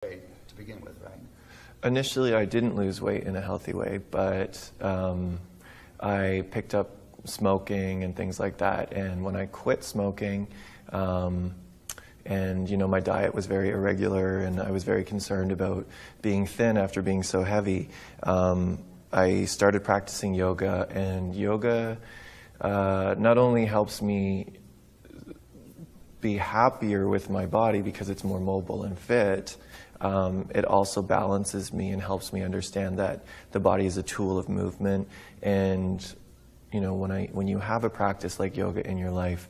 weight to begin with, right? Initially, I didn't lose weight in a healthy way, but I picked up smoking and things like that. And when I quit smoking, and my diet was very irregular, and I was very concerned about being thin after being so heavy, I started practicing yoga. And yoga not only helps me be happier with my body because it's more mobile and fit, it also balances me and helps me understand that the body is a tool of movement. And when you have a practice like yoga in your life,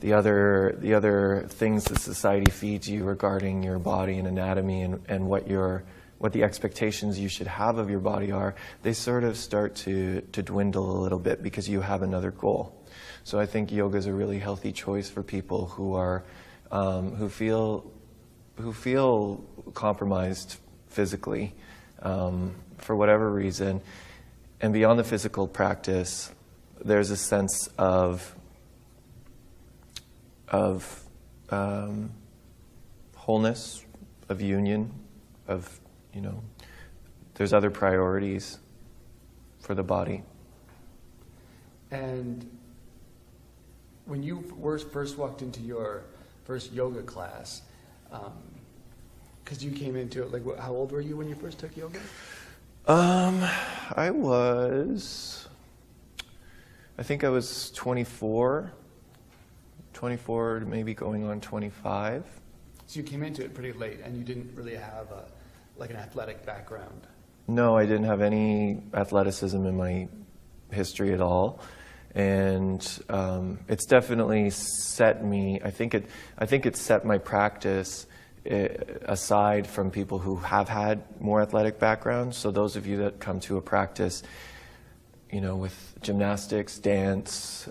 the other things that society feeds you regarding your body and anatomy and what the expectations you should have of your body are, they sort of start to dwindle a little bit because you have another goal. So I think yoga is a really healthy choice for people who feel compromised physically for whatever reason. And beyond the physical practice, there's a sense of wholeness, of union, of, there's other priorities for the body. And when you first walked into your first yoga class, because you came into it, how old were you when you first took yoga? I think I was 24, maybe going on 25. So you came into it pretty late, and you didn't really have an athletic background. No, I didn't have any athleticism in my history at all. And it's definitely set me, I think it set my practice aside from people who have had more athletic backgrounds. So those of you that come to a practice, with gymnastics, dance,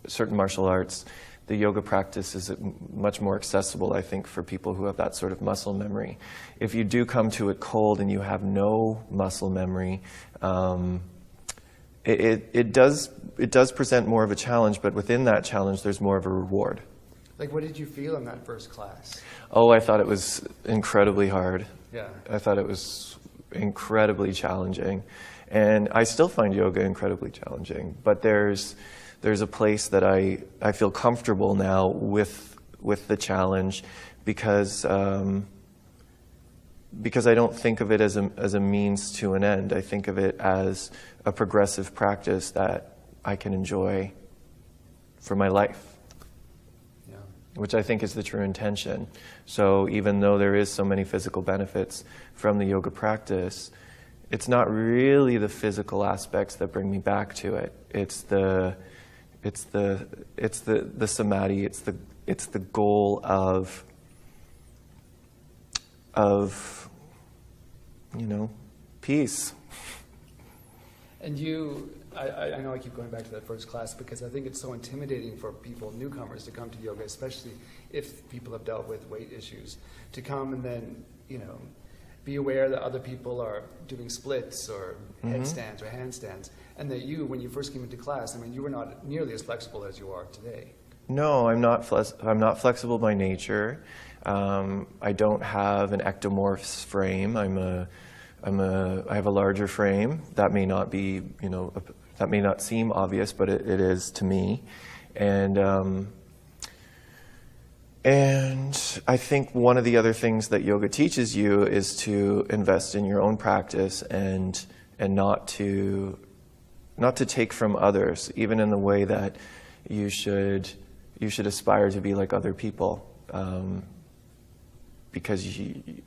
certain martial arts, the yoga practice is much more accessible, I think, for people who have that sort of muscle memory. If you do come to it cold and you have no muscle memory, it does present more of a challenge, but within that challenge, there's more of a reward. What did you feel in that first class? Oh, I thought it was incredibly hard. Yeah. I thought it was incredibly challenging. And I still find yoga incredibly challenging, but there's a place that I feel comfortable now with the challenge because I don't think of it as a means to an end. I think of it as a progressive practice that I can enjoy for my life. Yeah. Which I think is the true intention. So even though there is so many physical benefits from the yoga practice, it's not really the physical aspects that bring me back to it. It's the samadhi. It's the goal of peace. And I know I keep going back to that first class because I think it's so intimidating for people, newcomers, to come to yoga, especially if people have dealt with weight issues, to come and then, be aware that other people are doing splits or headstands or handstands, and that you, when you first came into class, you were not nearly as flexible as you are today. No, I'm not flexible by nature. I don't have an ectomorph's frame. I have a larger frame. That may not be, that may not seem obvious, but it is to me. And I think one of the other things that yoga teaches you is to invest in your own practice and not to take from others, even in the way that you should aspire to be like other people, because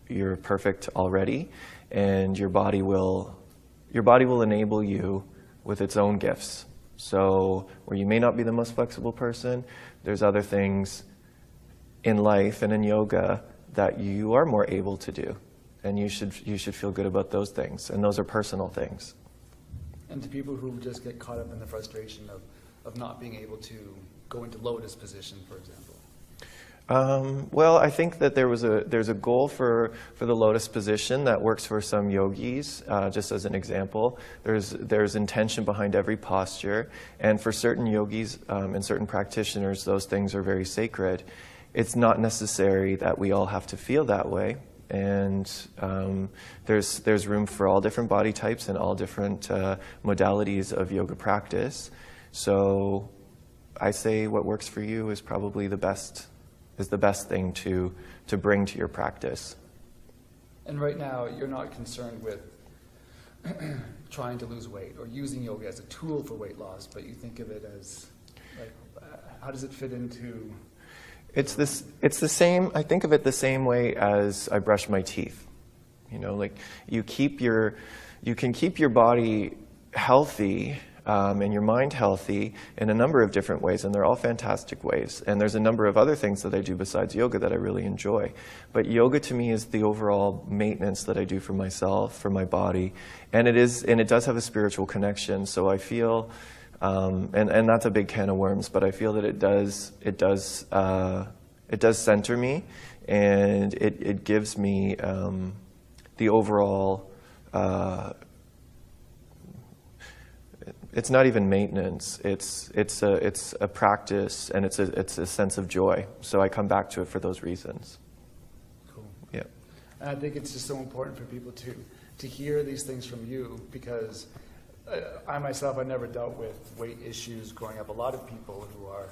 you're perfect already, and your body will enable you with its own gifts. So where you may not be the most flexible person, there's other things in life and in yoga that you are more able to do, and you should feel good about those things, and those are personal things. And to people who just get caught up in the frustration of not being able to go into lotus position, for example. Well, I think that there's a goal for the lotus position that works for some yogis. Just as an example, there's intention behind every posture, and for certain yogis and certain practitioners, those things are very sacred. It's not necessary that we all have to feel that way. And there's room for all different body types and all different modalities of yoga practice. So I say what works for you is probably the best thing to bring to your practice. And right now, you're not concerned with trying to lose weight or using yoga as a tool for weight loss, but you think of it as, like, how does it fit into? It's the same. I think of it the same way as I brush my teeth. You know, like you can keep your body healthy and your mind healthy in a number of different ways, and they're all fantastic ways. And there's a number of other things that I do besides yoga that I really enjoy. But yoga to me is the overall maintenance that I do for myself, for my body, and it does have a spiritual connection. So I feel, and that's a big can of worms, but I feel that it does center me, and it gives me the overall. It's not even maintenance. It's a practice, and it's a sense of joy. So I come back to it for those reasons. Cool. Yeah. And I think it's just so important for people to hear these things from you, because I myself, I never dealt with weight issues growing up. A lot of people who are,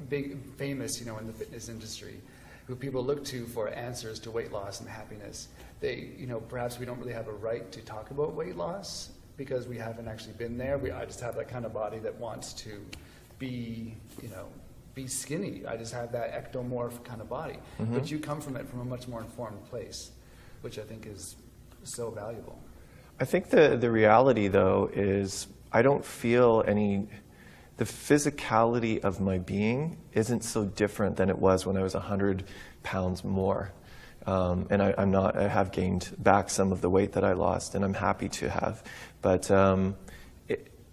big, famous, in the fitness industry, who people look to for answers to weight loss and happiness. They, perhaps we don't really have a right to talk about weight loss because we haven't actually been there. I just have that kind of body that wants to be skinny. I just have that ectomorph kind of body. Mm-hmm. But you come from it from a much more informed place, which I think is so valuable. I think the reality, though, is I don't feel the physicality of my being isn't so different than it was when I was 100 pounds more. And I have gained back some of the weight that I lost, and I'm happy to have. But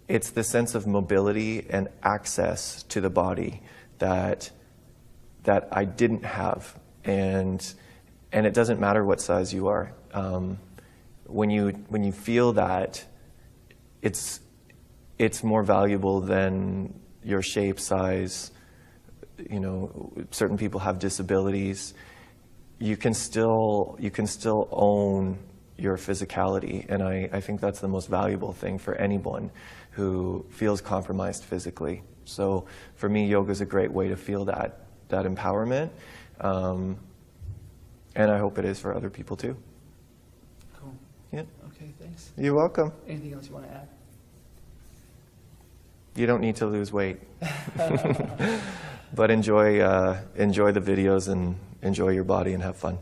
it's the sense of mobility and access to the body that I didn't have. And it doesn't matter what size you are. When you feel that, it's more valuable than your shape, size. Certain people have disabilities. You can still own your physicality, and I think that's the most valuable thing for anyone who feels compromised physically. So for me, yoga is a great way to feel that empowerment, and I hope it is for other people too. Cool. Yeah. Okay, thanks. You're welcome. Anything else you want to add? You don't need to lose weight, but enjoy the videos and enjoy your body and have fun.